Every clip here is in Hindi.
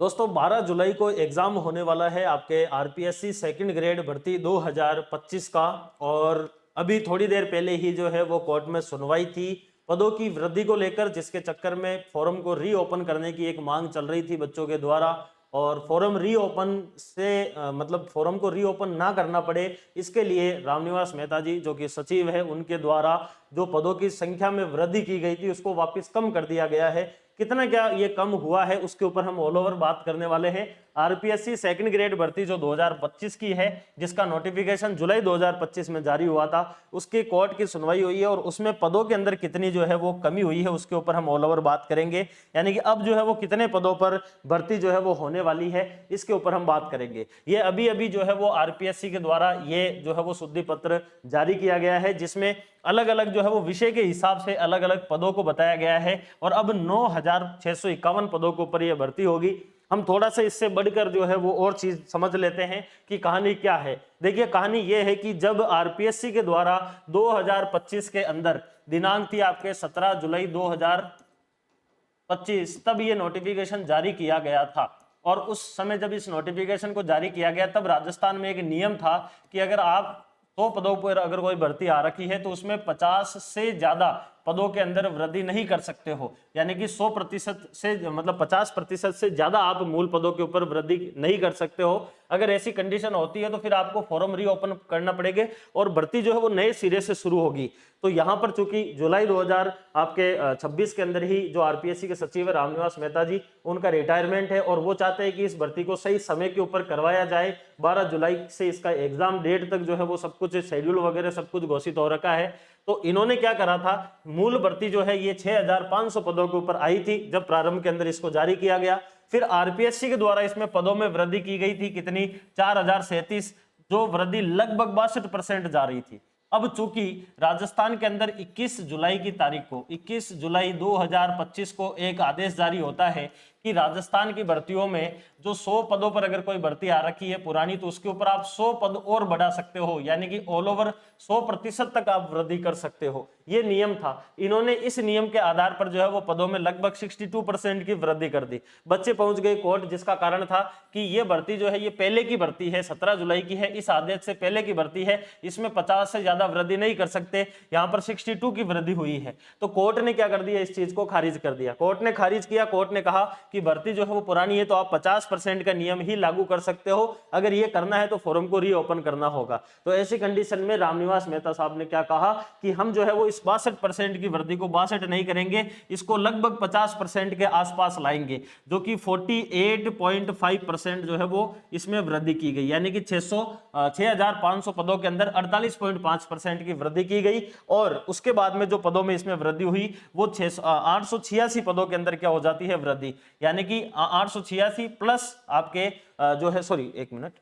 दोस्तों 12 जुलाई को एग्जाम होने वाला है आपके आरपीएससी सेकंड ग्रेड भर्ती 2025 का। और अभी थोड़ी देर पहले ही जो है वो कोर्ट में सुनवाई थी पदों की वृद्धि को लेकर, जिसके चक्कर में फॉर्म को रीओपन करने की एक मांग चल रही थी बच्चों के द्वारा। और फॉर्म रीओपन से मतलब फॉर्म को रीओपन ना करना पड़े, इसके लिए रामनिवास मेहता जी जो कि सचिव है, उनके द्वारा जो पदों की संख्या में वृद्धि की गई थी उसको वापस कम कर दिया गया है। कितना क्या ये कम हुआ है उसके ऊपर हम ऑल ओवर बात करने वाले हैं। आरपीएससी सेकंड ग्रेड भर्ती जो 2025 की है, जिसका नोटिफिकेशन जुलाई 2025 में जारी हुआ था, उसकी कोर्ट की सुनवाई हुई है और उसमें पदों के अंदर कितनी जो है वो कमी हुई है उसके ऊपर हम ऑल ओवर बात करेंगे। यानी कि अब जो है वो कितने पदों पर भर्ती जो है वो होने वाली है, इसके ऊपर हम बात करेंगे। ये अभी अभी जो है वो आरपीएससी के द्वारा ये जो है वो शुद्धि पत्र जारी किया गया है, जिसमें अलग अलग जो है वो विषय के हिसाब से अलग अलग पदों को बताया गया है। और अब 9651 पदों के ऊपर यह भर्ती होगी। हम थोड़ा सा इससे बढ़कर जो है वो और चीज समझ लेते हैं कि कहानी क्या है। देखिए, कहानी यह है कि जब आरपीएससी के द्वारा 2025 के अंदर दिनांक थी आपके 17 जुलाई 2025, तब ये नोटिफिकेशन जारी किया गया था। और उस समय जब इस नोटिफिकेशन को जारी किया गया, तब राजस्थान में एक नियम था कि अगर आप 100 पदों पर अगर कोई भर्ती आ रखी है तो उसमें 50 से ज्यादा पदों के अंदर वृद्धि नहीं कर सकते हो। यानी कि 100% से मतलब 50% से ज्यादा आप मूल पदों के ऊपर वृद्धि नहीं कर सकते हो। अगर ऐसी कंडीशन होती है तो फिर आपको फॉर्म रीओपन करना पड़ेगा और भर्ती जो है वो नए सिरे से शुरू होगी। तो यहाँ पर चूंकि जुलाई 2026 के अंदर ही जो आरपीएससी के सचिव है रामनिवास मेहता जी, उनका रिटायरमेंट है और वो चाहते हैं कि इस भर्ती को सही समय के ऊपर करवाया जाए। 12 जुलाई से इसका एग्जाम डेट तक जो है वो सब कुछ शेड्यूल वगैरह सब कुछ घोषित हो रखा है। तो इन्होंने क्या करा था, मूल भर्ती जो है ये 6500 पदों के ऊपर आई थी जब प्रारंभ के अंदर इसको जारी किया गया। फिर आरपीएससी के द्वारा इसमें पदों में वृद्धि की गई थी, कितनी, 4037, जो वृद्धि लगभग 62% जा रही थी। अब चूंकि राजस्थान के अंदर 21 जुलाई की तारीख को 21 जुलाई 2025 को एक आदेश जारी होता है कि राजस्थान की भर्तियों में जो 100 पदों पर अगर कोई भर्ती आ रखी है पुरानी, तो उसके ऊपर आप 100 पद और बढ़ा सकते हो, यानी कि ऑल ओवर 100% तक आप वृद्धि कर सकते हो। ये नियम था। इन्होंने इस नियम के आधार पर जो है वो पदों में लगभग 62% की वृद्धि कर दी। बच्चे पहुंच गए कोर्ट, जिसका कारण था कि ये भर्ती जो है ये पहले की भर्ती है, 17 जुलाई की है, इस आदेश से पहले की भर्ती है, इसमें 50 से ज्यादा वृद्धि नहीं कर सकते। यहाँ पर 62 की वृद्धि हुई है। तो कोर्ट ने क्या कर दिया, इस चीज को खारिज कर दिया। कोर्ट ने खारिज किया। कोर्ट ने कहा कि भर्ती जो है वो पुरानी है तो आप 50% का नियम ही लागू कर सकते हो। अगर ये करना है तो फॉर्म को रीओपन करना होगा। तो ऐसी कंडीशन में रामनिवास मेहता साहब ने क्या कहा कि हम जो है वो इस 62% की वृद्धि को 62 नहीं करेंगे, इसको लगभग 50% के आसपास लाएंगे, जो कि 48.5% जो है वो इसमें वृद्धि की गई। यानी कि 6500 पदों के अंदर 48.5% की वृद्धि की गई। और उसके बाद में जो पदों में इसमें वृद्धि हुई वो 886 पदों के अंदर क्या हो जाती है, वृद्धि। यानी कि 886 प्लस आपके जो है, सॉरी एक मिनट,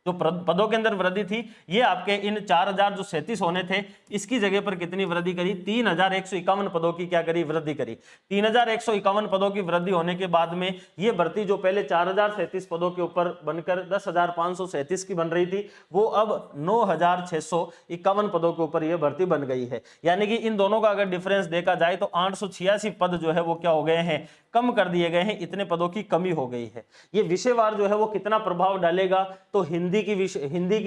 जो पदों के अंदर वृद्धि थी ये आपके इन 4037 होने थे, इसकी जगह पर कितनी वृद्धि करी, 3151 पदों की क्या करी, वृद्धि करी। 3151 पदों की वृद्धि होने के बाद में ये भर्ती जो पहले 4037 पदों के ऊपर बनकर 10,537 की बन रही थी, वो अब 9,651 पदों के ऊपर यह भर्ती बन गई है। यानी कि इन दोनों का अगर डिफरेंस देखा जाए तो 886 पद जो है वो क्या हो गए हैं, कम कर दिए गए हैं। इतने पदों की कमी हो गई है। ये विषयवार जो है वो कितना प्रभाव डालेगा, तो हिंदी की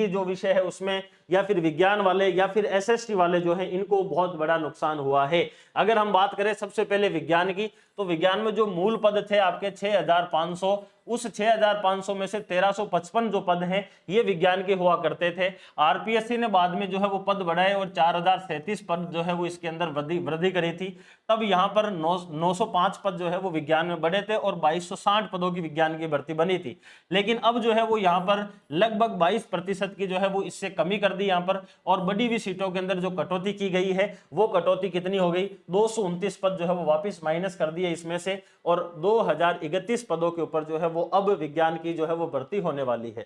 जो विषय है उसमें, या फिर विज्ञान वाले या फिर एसएसटी वाले जो है, इनको बहुत बड़ा नुकसान हुआ है। अगर हम बात करें सबसे पहले विज्ञान की, तो विज्ञान में जो मूल पद थे आपके 6500, उस 6500 में से 1355 जो पद हैं ये विज्ञान के हुआ करते थे। आरपीएससी ने बाद में जो है वो पद बढ़ाए और 4037 पद जो है वो इसके अंदर वृद्धि करी थी। तब यहाँ पर 905 पद जो है वो विज्ञान में बढ़े थे और 2260 पदों की विज्ञान की भर्ती बनी थी। लेकिन अब जो है वो यहाँ पर लगभग 22% की जो है वो इससे कमी कर दी यहाँ पर। और बड़ी हुई सीटों के अंदर जो कटौती की गई है वो कटौती कितनी हो गई, 229 पद जो है वो वापिस माइनस कर दिए इसमें से, और 2031 पदों के ऊपर जो है वो अब विज्ञान की जो है वो भर्ती होने वाली है।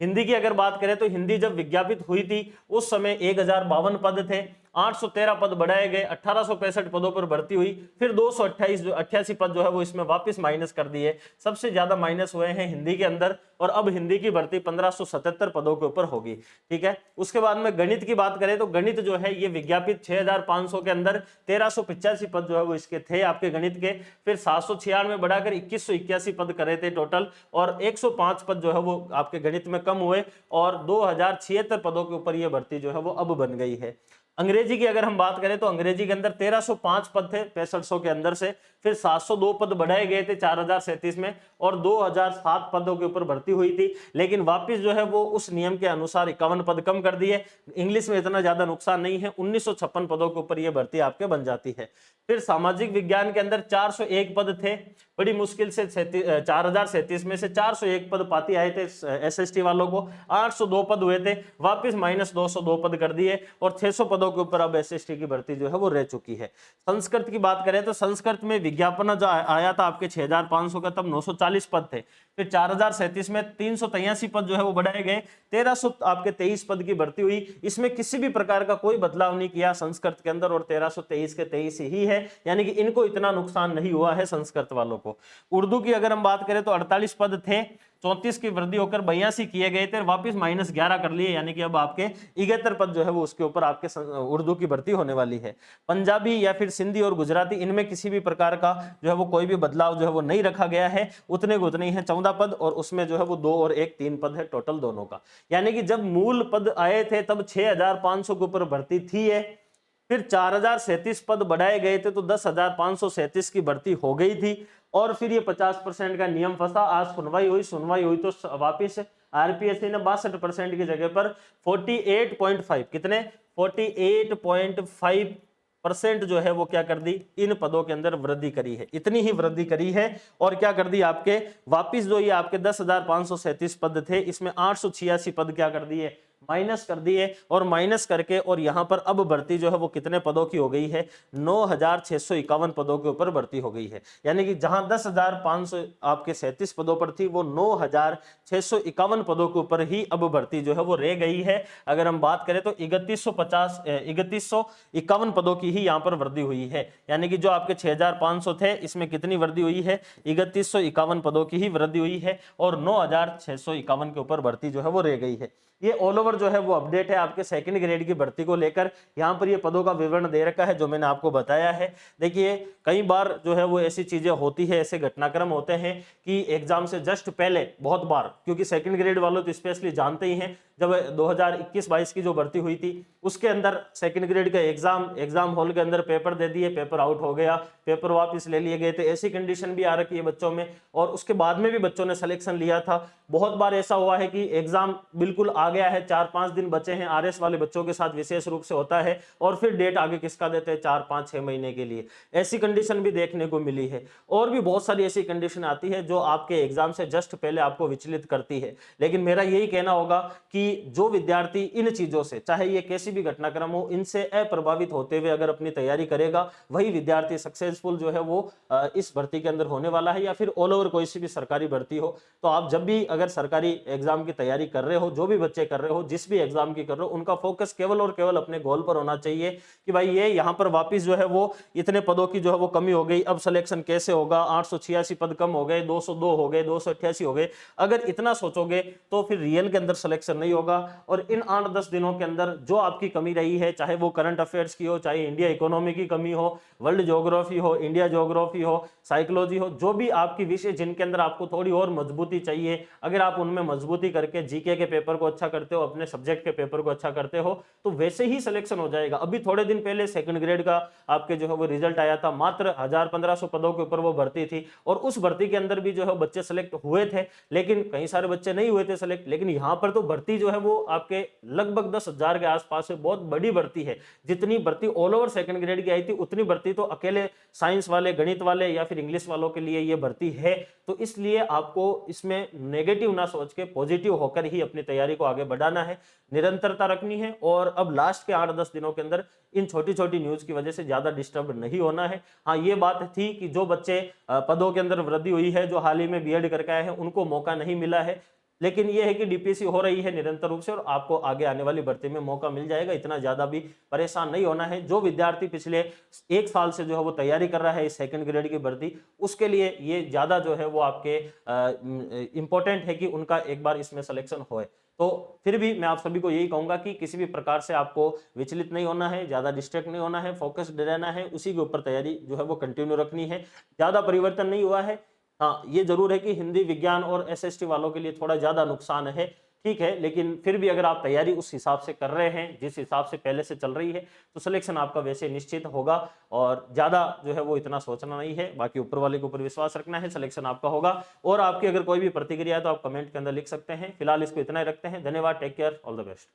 हिंदी की अगर बात करें तो हिंदी जब विज्ञापित हुई थी उस समय 1052 पद थे। 813 पद बढ़ाए गए, 1865 पदों पर भर्ती हुई, फिर 288 पद जो है वो इसमें वापस माइनस कर दिए। सबसे ज्यादा माइनस हुए हैं हिंदी के अंदर, और अब हिंदी की भर्ती 1577 पदों के ऊपर होगी। ठीक है, उसके बाद में गणित की बात करें तो गणित जो है ये विज्ञापित 6500 के अंदर 1385 पद जो है वो इसके थे आपके गणित के, फिर 796 बढ़ाकर 2181 पद करे थे टोटल, और 105 पद जो है वो आपके गणित में कम हुए, और 2076 पदों के ऊपर ये भर्ती जो है वो अब बन गई है। अंग्रेजी की अगर हम बात करें तो अंग्रेजी के अंदर 1305 पद थे 6500 के अंदर से, फिर 702 पद बढ़ाए गए थे 4037 में, और 2007 पदों के ऊपर भर्ती हुई थी, लेकिन वापस जो है वो उस नियम के अनुसार 51 पद कम कर दिए। इंग्लिश में इतना ज्यादा नुकसान नहीं है, 1956 पदों के ऊपर ये भर्ती आपके बन जाती है। फिर सामाजिक विज्ञान के अंदर 401 पद थे, बड़ी मुश्किल से 4037 में से 401 पद पाती आए थे SST वालों को, 802 पद हुए थे, वापस -202 पद कर दिए, और 600 पदों के ऊपर अब SST की भर्ती जो है वो रह चुकी है। संस्कृत की बात करें तो संस्कृत में विज्ञापन जो आया था आपके 6500 का, तब 940 पद थे, फिर 4037 में 383 पद जो है वो बढ़ाए गए, 1323 पद की भर्ती हुई। इसमें किसी भी प्रकार का कोई बदलाव नहीं किया संस्कृत के अंदर, और 1323 के 23 ही है, यानी कि इनको इतना नुकसान नहीं हुआ है संस्कृत वालों को। उर्दू की अगर हम बात करें तो 48 पद थे, 34 की वृद्धि होकर 82 किए गए थे, वापस -11 कर लिए, यानी कि अब आपके 71 पद जो है वो उसके ऊपर आपके उर्दू की भर्ती होने वाली है। पंजाबी या फिर सिंधी और गुजराती, इनमें किसी भी प्रकार का जो है वो कोई भी बदलाव जो है वो नहीं रखा गया है, उतने को उतने ही है 14 पद, और उसमें जो है वो 2 और 1 3 पद है टोटल दोनों का। यानी कि जब मूल पद आए थे तब 6500 के ऊपर भर्ती थी है, फिर 4037 पद बढ़ाए गए थे तो 10,537 की भर्ती हो गई थी, और फिर ये 50% का नियम फंसा। आज सुनवाई हुई तो वापिस RPSC ने 62% की जगह पर 48.5 कितने 48.5% जो है वो क्या कर दी, इन पदों के अंदर वृद्धि करी है, इतनी ही वृद्धि करी है। और क्या कर दी आपके वापिस जो ये आपके 10,537 पद थे, इसमें 886 पद क्या कर दिए, माइनस कर दिए, और माइनस करके और यहां पर अब भर्ती जो है वो कितने पदों की हो गई है, 9651 पदों के ऊपर भर्ती हो गई है। यानी कि जहां 10,500 आपके 37 पदों पर थी, वो 9651 पदों के ऊपर ही अब भर्ती जो है वो रह गई है। अगर हम बात करें तो 3151 पदों की ही यहां पर वृद्धि हुई है, यानी कि जो आपके 6500 थे इसमें कितनी वृद्धि हुई है, 3151 पदों की ही वृद्धि हुई है, और 9651 के ऊपर भर्ती जो है वो रह गई है। ये ऑल ओवर जो है वो अपडेट है आपके सेकंड ग्रेड की भर्ती को लेकर। यहाँ पर ये पदों का विवरण दे रखा है जो मैंने आपको बताया है। देखिए कई बार जो है वो ऐसी चीजें होती है, ऐसे घटनाक्रम होते हैं कि एग्जाम से जस्ट पहले बहुत बार, क्योंकि सेकंड ग्रेड वालों तो स्पेशली जानते ही हैं, जब 2021-22 की जो भर्ती हुई थी उसके अंदर सेकंड ग्रेड का एग्जाम हॉल के अंदर पेपर दे दिए, पेपर आउट हो गया, पेपर वापस ले लिए गए थे, ऐसी कंडीशन भी आ रखी है बच्चों में, और उसके बाद में भी बच्चों ने सिलेक्शन लिया था। बहुत बार ऐसा हुआ है कि एग्जाम बिल्कुल आ गया है, 4-5 दिन बचे हैं, RS वाले बच्चों के साथ विशेष रूप से होता है, और फिर डेट आगे किसका देते हैं, 4-5-6 महीने के लिए। ऐसी कंडीशन भी देखने को मिली है, और भी बहुत सारी ऐसी कंडीशन आती है जो आपके एग्जाम से जस्ट पहले आपको विचलित करती है। लेकिन मेरा यही कहना होगा कि जो विद्यार्थी इन चीजों से, चाहे ये कैसी भी घटनाक्रम हो, इनसे अप्रभावित होते हुए अगर अपनी तैयारी करेगा, वही विद्यार्थी सक्सेसफुल जो है वो इस भर्ती के अंदर होने वाला है, या फिर ऑल ओवर कोई सी भी सरकारी भर्ती हो। तो आप जब भी अगर सरकारी एग्जाम की तैयारी कर रहे हो, जो भी बच्चे कर रहे हो, जिस भी एग्जाम की कर रहे हो, उनका फोकस केवल और केवल अपने गोल पर होना चाहिए कि भाई ये यहाँ पर वापिस जो है वो इतने पदों की जो है वो कमी हो गई, अब सिलेक्शन कैसे होगा, 886 पद कम हो गए, 202 हो गए, 288 हो गए। अगर इतना सोचोगे तो फिर रियल के अंदर सिलेक्शन नहीं होगा, और इन 8-10 दिनों के अंदर जो आपकी कमी रही है, चाहे वो करंट अफेयर्स की हो, चाहे इंडिया इकोनॉमी की कमी हो, वर्ल्ड ज्योग्राफी हो, इंडिया ज्योग्राफी हो, साइकोलॉजी हो, जो भी आपकी विषय जिनके अंदर आपको थोड़ी और मजबूती चाहिए, अगर आप उनमें मजबूती करके जीके के पेपर को अच्छा करते हो, अपने सब्जेक्ट के पेपर को अच्छा करते हो, तो वैसे ही सिलेक्शन हो जाएगा। अभी थोड़े दिन पहले सेकंड ग्रेड का आपके जो है वो रिजल्ट आया था, मात्र 1000-1500 पदों के ऊपर वो भर्ती थी, और उस भर्ती के अंदर भी जो है बच्चे सेलेक्ट हुए थे, लेकिन कई सारे बच्चे नहीं हुए थे सेलेक्ट। लेकिन यहाँ पर तो भर्ती जो है वो आपके लगभग 10,000 के आसपास है, बहुत बड़ी भर्ती है। जितनी भर्ती ऑल ओवर सेकंड ग्रेड की आई थी, उतनी भर्ती तो अकेले साइंस वाले, गणित वाले या फिर इंग्लिश वालों के लिए ये भर्ती है। तो इसलिए आपको इसमें नेगेटिव ना सोच के पॉजिटिव होकर ही अपनी तैयारी को आगे बढ़ाना है, निरंतरता रखनी है, और अब लास्ट के 8-10 दिनों के अंदर इन छोटी छोटी न्यूज की वजह से ज्यादा डिस्टर्ब नहीं होना है। हाँ, ये बात थी कि जो बच्चे पदों के अंदर वृद्धि हुई है, जो हाल ही में बीएड करके आए हैं, उनको मौका नहीं मिला है, लेकिन ये है कि डीपीएससी हो रही है निरंतर रूप से और आपको आगे आने वाली भर्ती में मौका मिल जाएगा। इतना ज्यादा भी परेशान नहीं होना है। जो विद्यार्थी पिछले 1 साल से जो है वो तैयारी कर रहा है इस सेकंड ग्रेड की भर्ती, उसके लिए ये ज्यादा जो है वो आपके इंपॉर्टेंट है कि उनका एक बार इसमें सिलेक्शन होए। तो फिर भी मैं आप सभी को यही कहूंगा कि किसी भी प्रकार से आपको विचलित नहीं होना है, ज्यादा डिस्ट्रैक्ट नहीं होना है, फोकस्ड रहना है, उसी के ऊपर तैयारी जो है वो कंटिन्यू रखनी है। ज्यादा परिवर्तन नहीं हुआ है। हाँ, ये जरूर है कि हिंदी, विज्ञान और एसएसटी वालों के लिए थोड़ा ज्यादा नुकसान है, ठीक है, लेकिन फिर भी अगर आप तैयारी उस हिसाब से कर रहे हैं जिस हिसाब से पहले से चल रही है तो सिलेक्शन आपका वैसे निश्चित होगा और ज्यादा जो है वो इतना सोचना नहीं है। बाकी ऊपर वाले के ऊपर विश्वास रखना है, सिलेक्शन आपका होगा। और आपकी अगर कोई भी प्रतिक्रिया है तो आप कमेंट के अंदर लिख सकते हैं। फिलहाल इसको इतना ही रखते हैं। धन्यवाद, take care, all the best.